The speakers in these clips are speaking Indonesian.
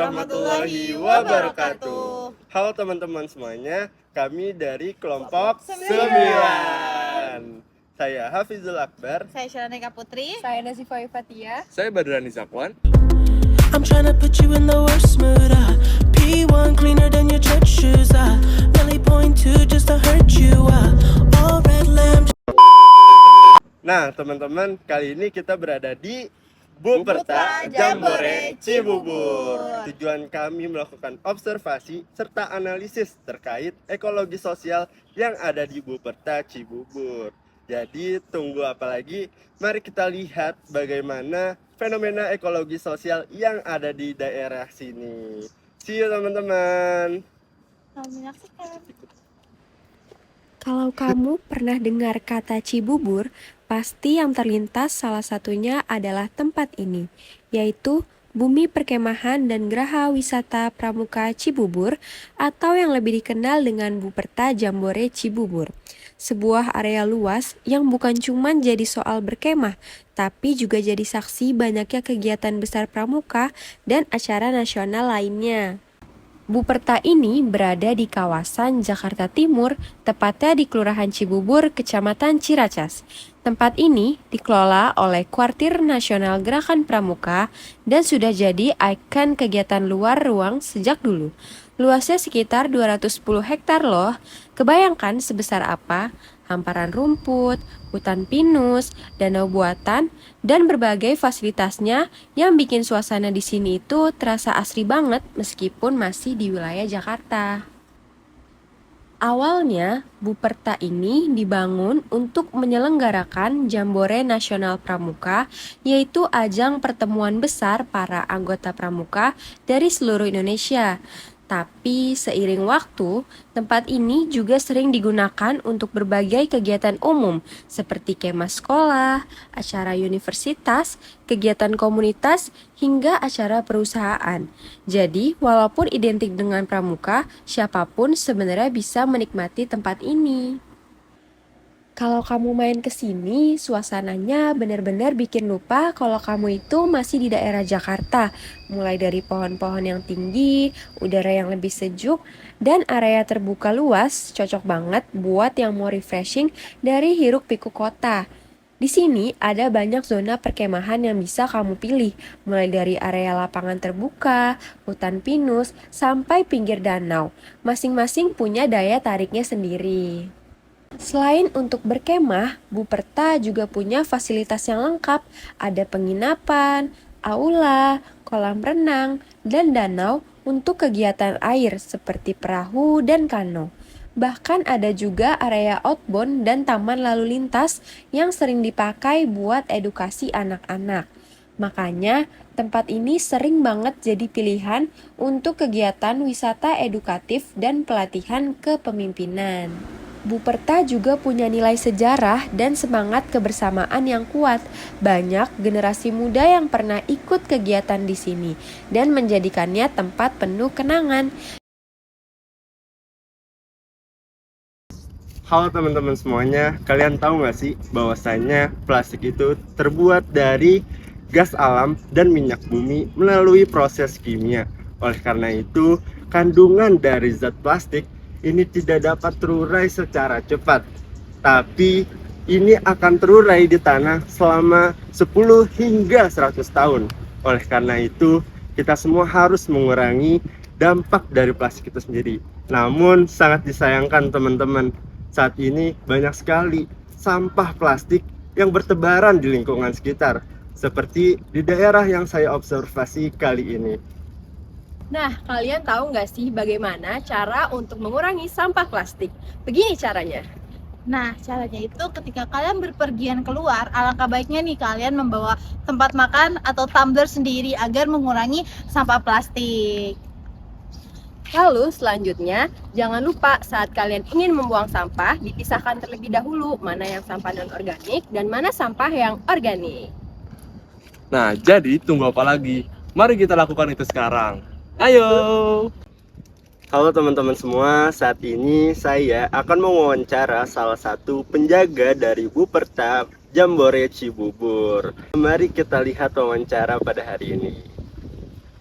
warahmatullahi wabarakatuh. Halo teman-teman semuanya, kami dari kelompok 9. Saya Hafizul Akbar. Saya Syaranika Putri. Saya Nazifa Ifatia. Saya Badrani Zakwan. I'm tryna put you in the worst mood. P1 cleaner than your church shoes. Really point to just to hurt you. All red lamb. Nah, teman-teman, kali ini kita berada di Buperta Jambore Cibubur. Tujuan kami melakukan observasi serta analisis terkait ekologi sosial yang ada di Buperta Cibubur. Jadi tunggu apa lagi? Mari kita lihat bagaimana fenomena ekologi sosial yang ada di daerah sini. See you teman-teman. Selamat menyaksikan. Kalau kamu pernah dengar kata Cibubur, pasti yang terlintas salah satunya adalah tempat ini, yaitu Bumi Perkemahan dan Geraha Wisata Pramuka Cibubur atau yang lebih dikenal dengan Buperta Jambore Cibubur. Sebuah area luas yang bukan cuma jadi soal berkemah, tapi juga jadi saksi banyaknya kegiatan besar pramuka dan acara nasional lainnya. Buperta ini berada di kawasan Jakarta Timur, tepatnya di Kelurahan Cibubur, Kecamatan Ciracas. Tempat ini dikelola oleh Kuartir Nasional Gerakan Pramuka dan sudah jadi ikon kegiatan luar ruang sejak dulu. Luasnya sekitar 210 hektar loh. Kebayangkan sebesar apa? Hamparan rumput, hutan pinus, danau buatan, dan berbagai fasilitasnya yang bikin suasana di sini itu terasa asri banget meskipun masih di wilayah Jakarta. Awalnya, Buperta ini dibangun untuk menyelenggarakan Jambore Nasional Pramuka, yaitu ajang pertemuan besar para anggota pramuka dari seluruh Indonesia. Tapi seiring waktu, tempat ini juga sering digunakan untuk berbagai kegiatan umum seperti kemah sekolah, acara universitas, kegiatan komunitas, hingga acara perusahaan. Jadi, walaupun identik dengan pramuka, siapapun sebenarnya bisa menikmati tempat ini. Kalau kamu main ke sini, suasananya benar-benar bikin lupa kalau kamu itu masih di daerah Jakarta. Mulai dari pohon-pohon yang tinggi, udara yang lebih sejuk, dan area terbuka luas, cocok banget buat yang mau refreshing dari hiruk-pikuk kota. Di sini ada banyak zona perkemahan yang bisa kamu pilih, mulai dari area lapangan terbuka, hutan pinus, sampai pinggir danau. Masing-masing punya daya tariknya sendiri. Selain untuk berkemah, Buperta juga punya fasilitas yang lengkap. Ada penginapan, aula, kolam renang, dan danau untuk kegiatan air seperti perahu dan kano. Bahkan ada juga area outbound dan taman lalu lintas yang sering dipakai buat edukasi anak-anak. Makanya, tempat ini sering banget jadi pilihan untuk kegiatan wisata edukatif dan pelatihan kepemimpinan. Buperta juga punya nilai sejarah dan semangat kebersamaan yang kuat. Banyak generasi muda yang pernah ikut kegiatan di sini dan menjadikannya tempat penuh kenangan. Halo teman-teman semuanya, kalian tahu nggak sih bahwasanya plastik itu terbuat dari gas alam dan minyak bumi melalui proses kimia. Oleh karena itu, kandungan dari zat plastik ini tidak dapat terurai secara cepat, tapi ini akan terurai di tanah selama 10 hingga 100 tahun. Oleh karena itu, kita semua harus mengurangi dampak dari plastik itu sendiri. Namun, sangat disayangkan teman-teman, saat ini banyak sekali sampah plastik yang bertebaran di lingkungan sekitar, seperti di daerah yang saya observasi kali ini. Nah, kalian tahu nggak sih bagaimana cara untuk mengurangi sampah plastik? Begini caranya. Nah, caranya itu ketika kalian berpergian keluar, alangkah baiknya nih kalian membawa tempat makan atau tumbler sendiri agar mengurangi sampah plastik. Lalu selanjutnya, jangan lupa saat kalian ingin membuang sampah, dipisahkan terlebih dahulu mana yang sampah non-organik dan mana sampah yang organik. Nah, jadi tunggu apa lagi? Mari kita lakukan itu sekarang. Ayo! Halo teman-teman semua, saat ini saya akan mewawancara salah satu penjaga dari Buperta Jambore Cibubur. Mari kita lihat wawancara pada hari ini.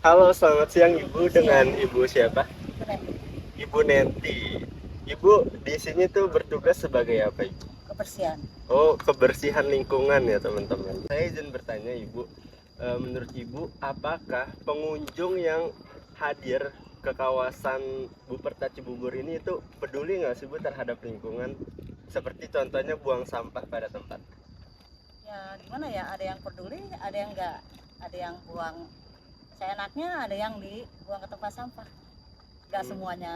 Halo, selamat siang Ibu. Dengan Ibu siapa? Ibu Nenti. Ibu di sini tuh bertugas sebagai apa, Ibu? Kebersihan. Oh, kebersihan lingkungan ya teman-teman. Saya izin bertanya Ibu, menurut Ibu apakah pengunjung yang hadir ke kawasan Buperta Cibubur ini itu peduli nggak sih Bu terhadap lingkungan? Seperti contohnya buang sampah pada tempat. Ya gimana ya, ada yang peduli, ada yang enggak. Ada yang buang seenaknya, ada yang dibuang ke tempat sampah. Enggak semuanya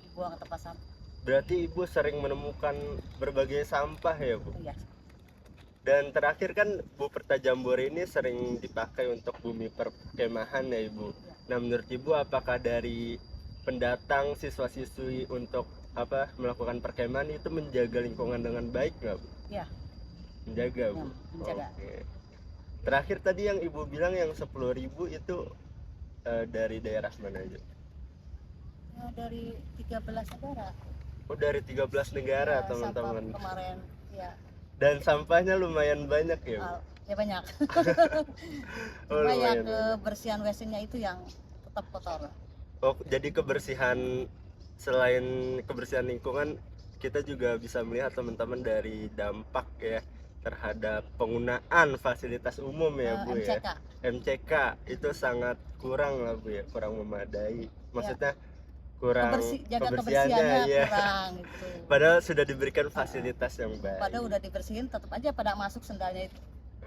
dibuang ke tempat sampah. Berarti Ibu sering menemukan berbagai sampah ya Bu? Iya. Dan terakhir kan Buperta Jambore ini sering dipakai untuk bumi perkemahan ya Ibu. Nah menurut Ibu apakah dari pendatang siswa-siswi untuk melakukan perkemahan itu menjaga lingkungan dengan baik nggak Bu? Iya. Menjaga Bu? Ya, menjaga. Oke. Terakhir tadi yang Ibu bilang yang 10.000 itu dari daerah mana aja? Ya, dari 13 negara. Oh dari 13 negara Ya, teman-teman. sampah kemarin ya, Dan sampahnya lumayan banyak ya Bu? ya banyak. Oh, Cuma yang lumayan banyak. kebersihan WC-nya itu yang tetap kotor. Oh, jadi kebersihan selain kebersihan lingkungan, kita juga bisa melihat teman-teman dari dampak ya terhadap penggunaan fasilitas umum ya Bu ya. MCK. MCK itu sangat kurang lah Bu ya, kurang memadai. Maksudnya kurang Jaga kebersihannya kebersihannya ya. kurang gitu. Padahal sudah diberikan fasilitas yang baik. Padahal udah dibersihin, tetap aja pada masuk sendalnya itu.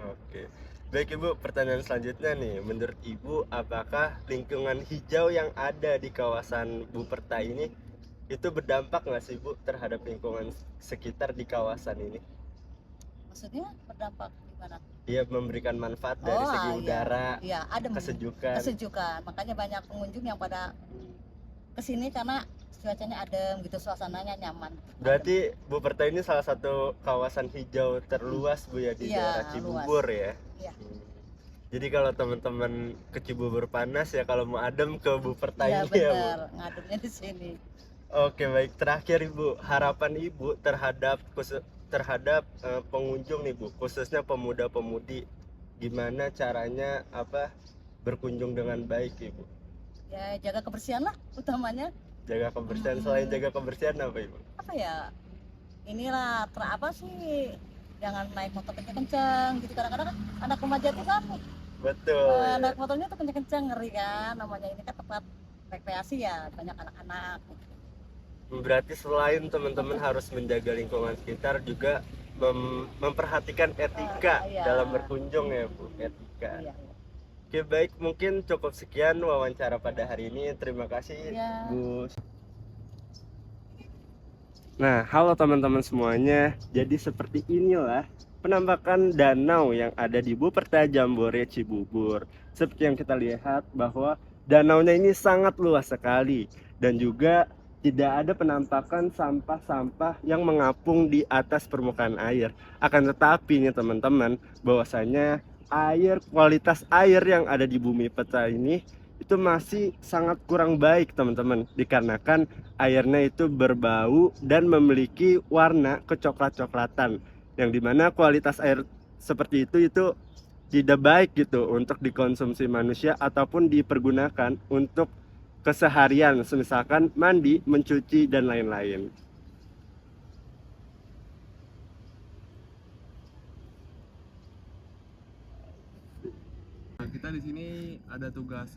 Oke. Baik Ibu, pertanyaan selanjutnya nih. Menurut Ibu, apakah lingkungan hijau yang ada di kawasan Buperta ini itu berdampak nggak sih Bu terhadap lingkungan sekitar di kawasan ini? Maksudnya berdampak gimana? Iya, memberikan manfaat dari segi iya. udara, Iya, adem. kesejukan. Kesejukan. Makanya banyak pengunjung yang pada kesini karena cuacanya adem gitu, suasananya nyaman. Berarti Buperta ini salah satu kawasan hijau terluas Bu ya di Iya, daerah Cibubur ya. Iya. Jadi kalau teman-teman ke Cibubur panas ya, kalau mau adem ke Buperta Iya ini ya Bu. benar, ngademnya di sini. Oke baik, terakhir Ibu, harapan Ibu terhadap pengunjung nih Bu, khususnya pemuda-pemudi, gimana caranya berkunjung dengan baik Ibu? Ya jaga kebersihan lah utamanya. Jaga kebersihan, selain jaga kebersihan apa Ibu? Apa ya? Inilah apa sih? Jangan naik motor kenceng-kenceng gitu. Kadang-kadang kan anak remaja itu kan Betul. naik motornya tuh kenceng-kenceng, ngeri kan. Namanya ini kan tempat rekreasi ya, banyak anak-anak. Berarti selain teman-teman harus menjaga lingkungan sekitar, juga memperhatikan etika Iya. dalam berkunjung ya Bu, etika. Iya. Oke baik, mungkin cukup sekian wawancara pada hari ini. Terima kasih Iya. Bu. Nah, halo teman-teman semuanya. Jadi seperti inilah penampakan danau yang ada di Buperta Jambore Cibubur. Seperti yang kita lihat bahwa danaunya ini sangat luas sekali dan juga tidak ada penampakan sampah-sampah yang mengapung di atas permukaan air. Akan tetapi nih teman-teman, bahwasanya kualitas air yang ada di bumi peta ini itu masih sangat kurang baik teman-teman, dikarenakan airnya itu berbau dan memiliki warna kecoklat-coklatan, yang dimana kualitas air seperti itu tidak baik gitu untuk dikonsumsi manusia ataupun dipergunakan untuk keseharian, misalkan mandi, mencuci dan lain-lain. Kita di sini ada tugas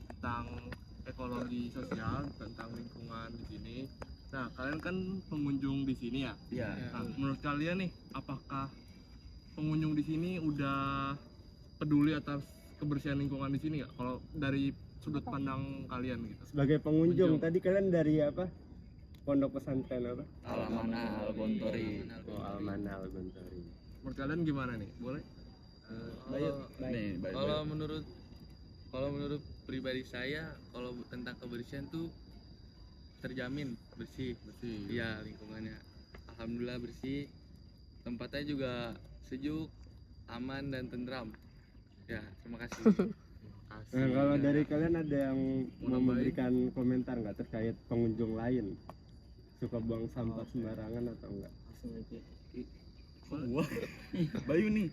tentang ekologi sosial, tentang lingkungan di sini. Nah, kalian kan pengunjung di sini ya? Iya. Nah, menurut kalian nih, apakah pengunjung di sini udah peduli atas kebersihan lingkungan di sini nggak? Kalau dari sudut pandang kalian gitu. Sebagai pengunjung, Pengunjung. tadi kalian dari apa? Pondok pesantren apa? Alamana Al-Gontori. Oh, Almana Al-Gontori. Menurut kalian gimana nih? Boleh? Nih, baik. Kalau menurut pribadi saya, kalau tentang kebersihan tuh terjamin bersih. Iya, lingkungannya alhamdulillah bersih. Tempatnya juga sejuk, aman dan tentram. Ya, terima kasih. Nah, kalau dari kalian ada yang mau nambahin? memberikan komentar nggak terkait pengunjung lain? Suka buang sampah sembarangan atau enggak? Bayu nih.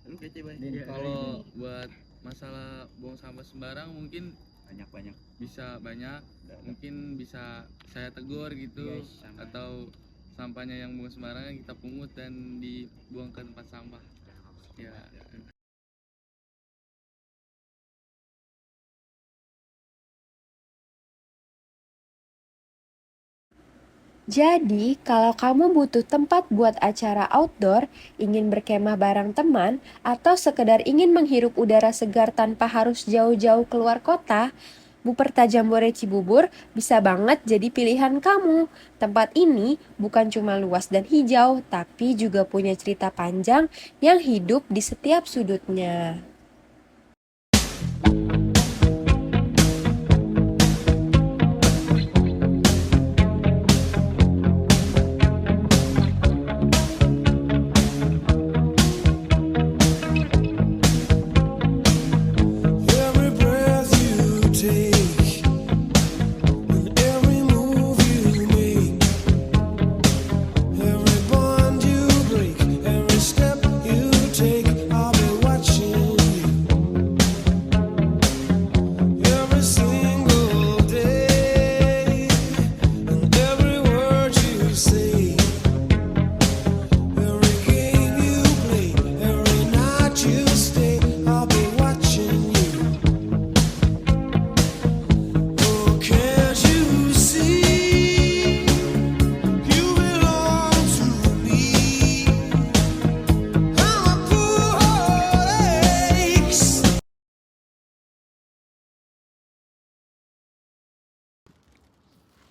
Lu kece, Bay. Kalau buat masalah buang sampah sembarang mungkin banyak bisa banyak, mungkin bisa saya tegur gitu, atau sampahnya yang buang sembarangan kita pungut dan dibuang ke tempat sampah ya. Jadi, kalau kamu butuh tempat buat acara outdoor, ingin berkemah bareng teman, atau sekedar ingin menghirup udara segar tanpa harus jauh-jauh keluar kota, Buperta Jambore Cibubur bisa banget jadi pilihan kamu. Tempat ini bukan cuma luas dan hijau, tapi juga punya cerita panjang yang hidup di setiap sudutnya. Every breath you take and every move you make, every bond you break, every step you take, I'll be watching you every single day, and every word you say, every game you play, every night you stay, I'll be watching you. Oh, can't you see you belong to me? I'm a poor heartaches.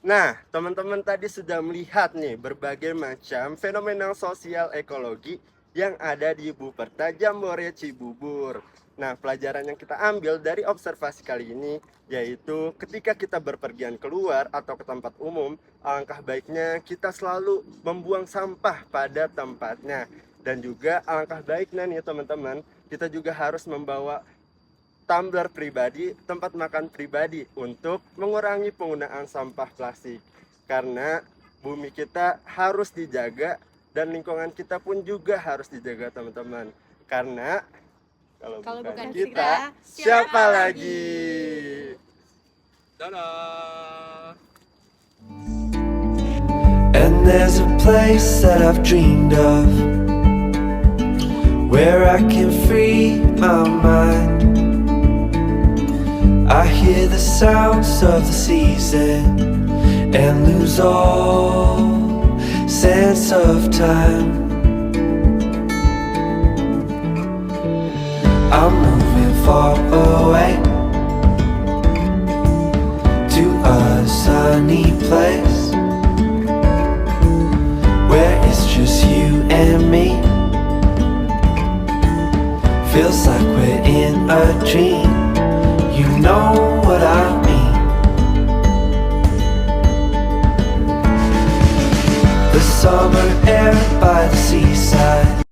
Nah, teman-teman tadi sudah melihat nih berbagai macam fenomena sosial ekologi yang ada di Buperta Jambore Cibubur. Nah, pelajaran yang kita ambil dari observasi kali ini yaitu ketika kita berpergian keluar atau ke tempat umum, alangkah baiknya kita selalu membuang sampah pada tempatnya. Dan juga alangkah baiknya nih teman-teman, kita juga harus membawa tumbler pribadi, tempat makan pribadi untuk mengurangi penggunaan sampah plastik. Karena bumi kita harus dijaga dan lingkungan kita pun juga harus dijaga teman-teman. Karena kalau bukan kita, siapa lagi? Dadah. And there's a place that I've dreamed of, where I can free my mind. I hear the sounds of the season and lose all sense of time. I'm moving far away to a sunny place where it's just you and me. Feels like we're in a dream. You know what I mean. The summer air by the seaside